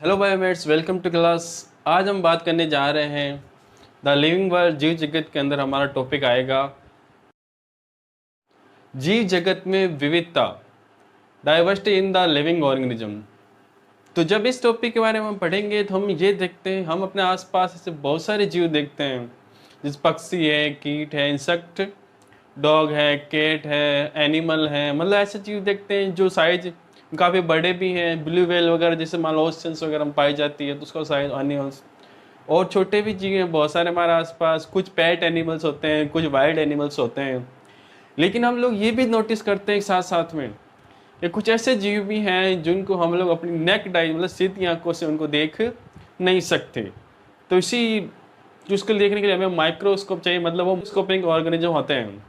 Hello biomates, welcome to class. आज हम बात करने जा रहे हैं द लिविंग वर्ल्ड। जीव जगत के अंदर हमारा टॉपिक आएगा जीव जगत में विविधता, diversity in the living organism. तो जब इस टॉपिक के बारे में हम पढ़ेंगे तो हम ये देखते हैं, हम अपने आसपास ऐसे बहुत सारे जीव देखते हैं, जैसे पक्षी है, कीट है, इंसेक्ट, डॉग है, कैट है, एनिमल है। मतलब ऐसे जीव देखते हैं जो साइज काफ़ी बड़े भी हैं। ब्लू व्हेल वगैरह जैसे मान लो ओशंस वगैरह में पाई जाती है तो उसका साइज एनिमल्स। और छोटे भी जीव हैं बहुत सारे हमारे आसपास। कुछ पेट एनिमल्स होते हैं, कुछ वाइल्ड एनिमल्स होते हैं। लेकिन हम लोग ये भी नोटिस करते हैं साथ साथ में कि कुछ ऐसे जीव भी हैं जिनको हम लोग अपनी नेक डाई मतलब सीधी आंखों से उनको देख नहीं सकते। तो इसी उसको देखने के लिए हमें माइक्रोस्कोप चाहिए, मतलब वो स्कोपिंग ऑर्गेनिज्म होते हैं।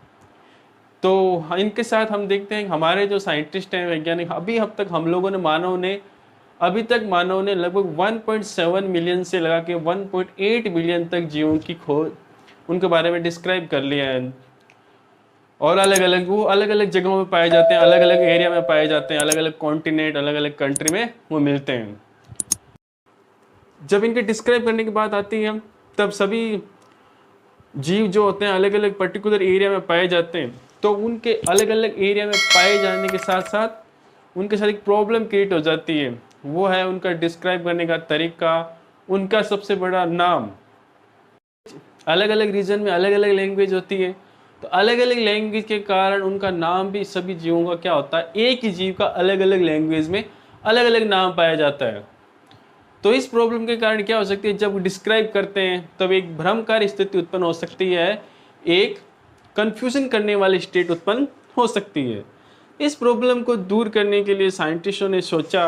तो इनके साथ हम देखते हैं हमारे जो साइंटिस्ट हैं, वैज्ञानिक, अभी अब तक हम लोगों ने मानव ने लगभग 1.7 मिलियन से लगा के 1.8 बिलियन तक जीवों की खोज उनके बारे में डिस्क्राइब कर लिया है। और वो अलग अलग जगहों में पाए जाते हैं, अलग अलग एरिया में पाए जाते हैं, अलग अलग कॉन्टिनेंट, अलग अलग कंट्री में वो मिलते हैं। जब इनके डिस्क्राइब करने की बात आती है तब सभी जीव जो होते हैं अलग अलग पर्टिकुलर एरिया में पाए जाते हैं। तो उनके अलग अलग एरिया में पाए जाने के साथ साथ उनके साथ एक प्रॉब्लम क्रिएट हो जाती है। वो है उनका डिस्क्राइब करने का तरीका, उनका सबसे बड़ा नाम। अलग अलग रीजन में अलग अलग लैंग्वेज होती है, तो अलग अलग लैंग्वेज के कारण उनका नाम भी सभी जीवों का क्या होता है, एक ही जीव का अलग अलग लैंग्वेज में अलग अलग नाम पाया जाता है। तो इस प्रॉब्लम के कारण क्या हो सकती है, जब डिस्क्राइब करते हैं तब एक भ्रमकारी स्थिति उत्पन्न हो सकती है, एक कंफ्यूजन करने वाली स्टेट उत्पन्न हो सकती है। इस प्रॉब्लम को दूर करने के लिए साइंटिस्टों ने सोचा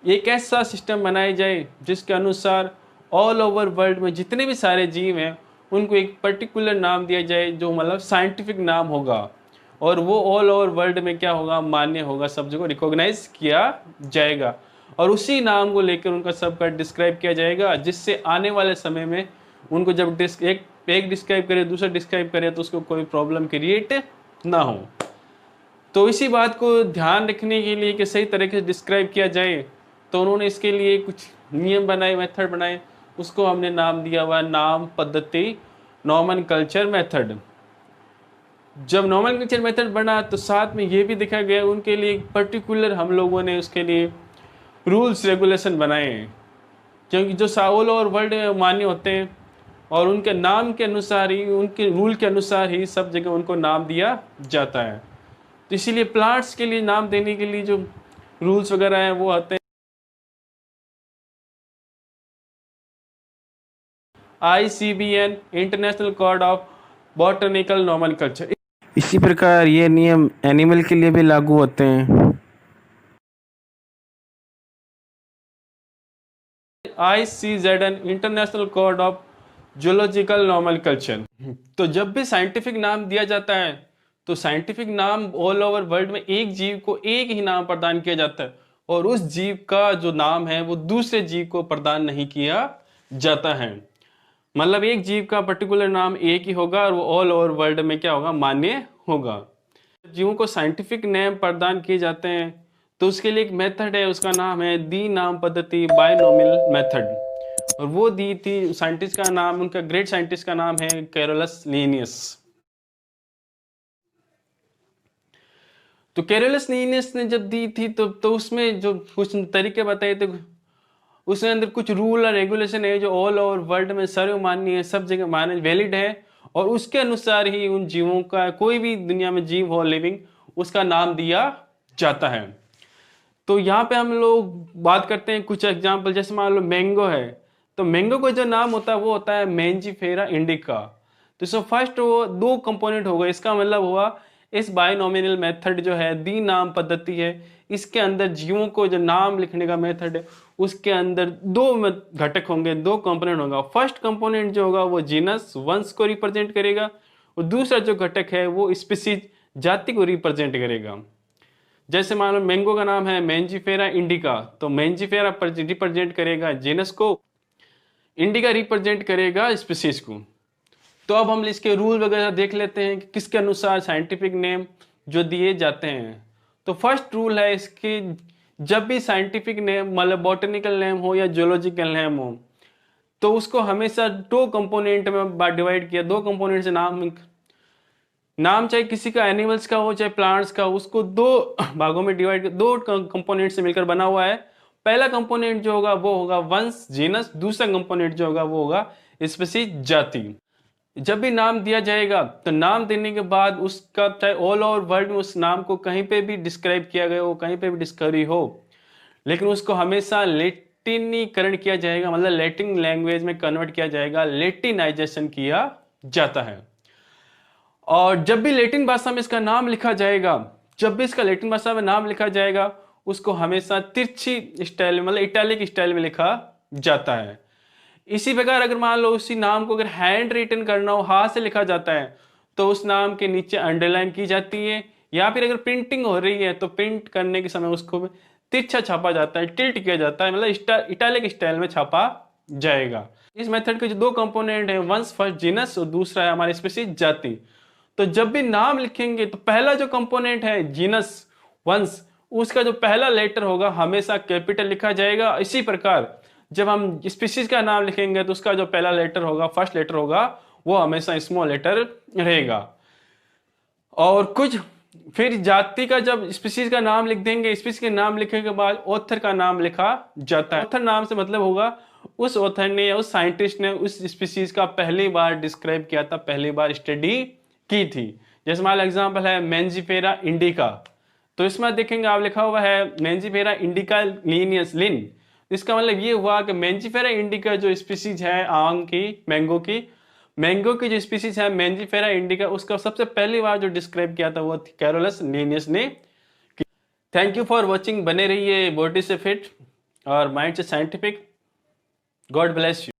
एक ऐसा सिस्टम बनाया जाए जिसके अनुसार ऑल ओवर वर्ल्ड में जितने भी सारे जीव हैं उनको एक पर्टिकुलर नाम दिया जाए, जो मतलब साइंटिफिक नाम होगा, और वो ऑल ओवर वर्ल्ड में क्या होगा, मान्य होगा, सब जगह रिकॉग्नाइज किया जाएगा। और उसी नाम को लेकर उनका सबका डिस्क्राइब किया जाएगा, जिससे आने वाले समय में उनको जब एक डिस्क्राइब करे, दूसरा डिस्क्राइब करे, तो उसको कोई प्रॉब्लम क्रिएट ना हो। तो इसी बात को ध्यान रखने के लिए कि सही तरीके से डिस्क्राइब किया जाए, तो उन्होंने इसके लिए कुछ नियम बनाए, मेथड बनाए। उसको हमने नाम दिया हुआ नाम पद्धति, नॉमेनकल्चर मेथड। जब नॉमेनकल्चर मेथड बना तो साथ में ये भी देखा गया उनके लिए पर्टिकुलर हम लोगों ने उसके लिए रूल्स रेगुलेशन बनाए हैं, क्योंकि जो ऑल ओवर वर्ल्ड में मान्य होते हैं और उनके नाम के अनुसार ही, उनके रूल के अनुसार ही सब जगह उनको नाम दिया जाता है। तो इसीलिए प्लांट्स के लिए नाम देने के लिए जो रूल्स वगैरह हैं वो आते हैं ICBN, international code of botanical nomenclature. इसी प्रकार ये नियम एनिमल के लिए भी लागू होते हैं। ICZN, international code of zoological nomenclature. तो जब भी साइंटिफिक नाम दिया जाता है तो साइंटिफिक नाम ऑल ओवर वर्ल्ड में एक जीव को एक ही नाम प्रदान किया जाता है, और उस जीव का जो नाम है वो दूसरे जीव को प्रदान नहीं किया जाता है। मतलब एक जीव का पर्टिकुलर नाम एक ही होगा और वो ऑल ओवर वर्ल्ड में क्या होगा, मान्य होगा। जीवों को साइंटिफिक नेम प्रदान किए जाते हैं तो उसके लिए एक मेथड है, उसका नाम है दी नाम पद्धति, बायनोमियल मेथड। और वो दी थी साइंटिस्ट का नाम, उनका ग्रेट साइंटिस्ट का नाम है कैरोलस लीनियस। तो कैरोलस लीनियस ने जब दी थी तो उसमें जो कुछ तरीके बताए थे, उसके अंदर कुछ रूल और रेगुलेशन है जो ऑल ओवर वर्ल्ड में सर्वमान्य है, सब जगह मान्य वैलिड है, और उसके अनुसार ही उन जीवों का, कोई भी दुनिया में जीव हो लिविंग, उसका नाम दिया जाता है। तो यहाँ पे हम लोग बात करते हैं कुछ एग्जाम्पल, जैसे मान लो मैंगो है, तो मैंगो का जो नाम होता है वो होता है मैंजीफेरा इंडिका। तो इसमें फर्स्ट वो दो कंपोनेंट हो गए, इसका मतलब हुआ इस बायनोमिनल मेथड जो है, दी नाम पद्धति है, इसके अंदर जीवों को जो नाम लिखने का मेथड है उसके अंदर दो घटक होंगे, दो कंपोनेंट होगा। फर्स्ट कंपोनेंट जो होगा वो जीनस वंश को रिप्रेजेंट करेगा, और दूसरा जो घटक है वो स्पीसीज जाति को रिप्रेजेंट करेगा। जैसे मान लो मैंगो का नाम है मैंजीफेरा इंडिका, तो मैंजीफेरा रिप्रेजेंट करेगा जीनस को, इंडिका रिप्रेजेंट करेगा स्पीसीज को। तो अब हम इसके रूल वगैरह देख लेते हैं कि किसके अनुसार साइंटिफिक नेम जो दिए जाते हैं। तो फर्स्ट रूल है इसके, जब भी साइंटिफिक नेम मतलब बॉटनिकल नेम हो या जोलॉजिकल नेम हो, तो उसको हमेशा दो कंपोनेंट में डिवाइड किया, दो कंपोनेंट से नाम चाहे किसी का एनिमल्स का हो चाहे प्लांट्स का, उसको दो भागों में डिवाइड कर, दो कंपोनेंट से मिलकर बना हुआ है। पहला कंपोनेंट जो होगा वो होगा वंश जीनस, दूसरा कंपोनेंट जो होगा वो होगा स्पीशीज जाति। जब भी नाम दिया जाएगा तो नाम देने के बाद उसका चाहे ऑल ओवर वर्ल्ड में उस नाम को कहीं पे भी डिस्क्राइब किया गया हो, कहीं पे भी डिस्कवरी हो, लेकिन उसको हमेशा लेटिनीकरण किया जाएगा, मतलब लैटिन लैंग्वेज में कन्वर्ट किया जाएगा, लेटिनाइजेशन किया जाता है। और जब भी लैटिन भाषा में इसका नाम लिखा जाएगा, जब भी इसका लैटिन भाषा में नाम लिखा जाएगा, उसको हमेशा तिरछी स्टाइल में मतलब इटैलिक स्टाइल में लिखा जाता है। इसी प्रकार अगर मान लो उसी नाम को अगर हैंड रिटन करना हो, हाथ से लिखा जाता है, तो उस नाम के नीचे अंडरलाइन की जाती है, या फिर अगर प्रिंटिंग हो रही है तो प्रिंट करने के समय उसको तिरछा छापा जाता है, टिल्ट किया जाता है, मतलब इटैलिक स्टाइल में छापा जाएगा। इस मेथड के जो दो कंपोनेंट है, वंश फर्स्ट जीनस और दूसरा है हमारे स्पीशीज जाति। तो जब भी नाम लिखेंगे तो पहला जो कंपोनेंट है जीनस वंश, उसका जो पहला लेटर होगा हमेशा कैपिटल लिखा जाएगा। इसी प्रकार जब हम स्पीशीज का नाम लिखेंगे तो उसका जो पहला लेटर होगा, फर्स्ट लेटर होगा, वो हमेशा स्मॉल लेटर रहेगा। और कुछ फिर जाति का जब स्पीशीज का नाम लिख देंगे, स्पीशीज के नाम लिखने के बाद ऑथर का नाम लिखा जाता है। ऑथर नाम से मतलब होगा उस ऑथर ने या उस साइंटिस्ट ने उस स्पीशीज का पहली बार डिस्क्राइब किया था, पहली बार स्टडी की थी। जैसे हमारा एग्जांपल है मैंजीफेरा इंडिका, तो इसमें देखेंगे आप लिखा हुआ है मैंजीफेरा इंडिका लीनियस लिन। इसका मतलब ये हुआ कि मैंजीफेरा इंडिका जो स्पीशीज है आम की, मैंगो की जो स्पीशीज है मैंजीफेरा इंडिका, उसका सबसे पहली बार जो डिस्क्राइब किया था वो कैरोलस लीनियस ने। Thank you for watching. बने रहिए बॉडी से फिट और माइंड से साइंटिफिक। God bless you.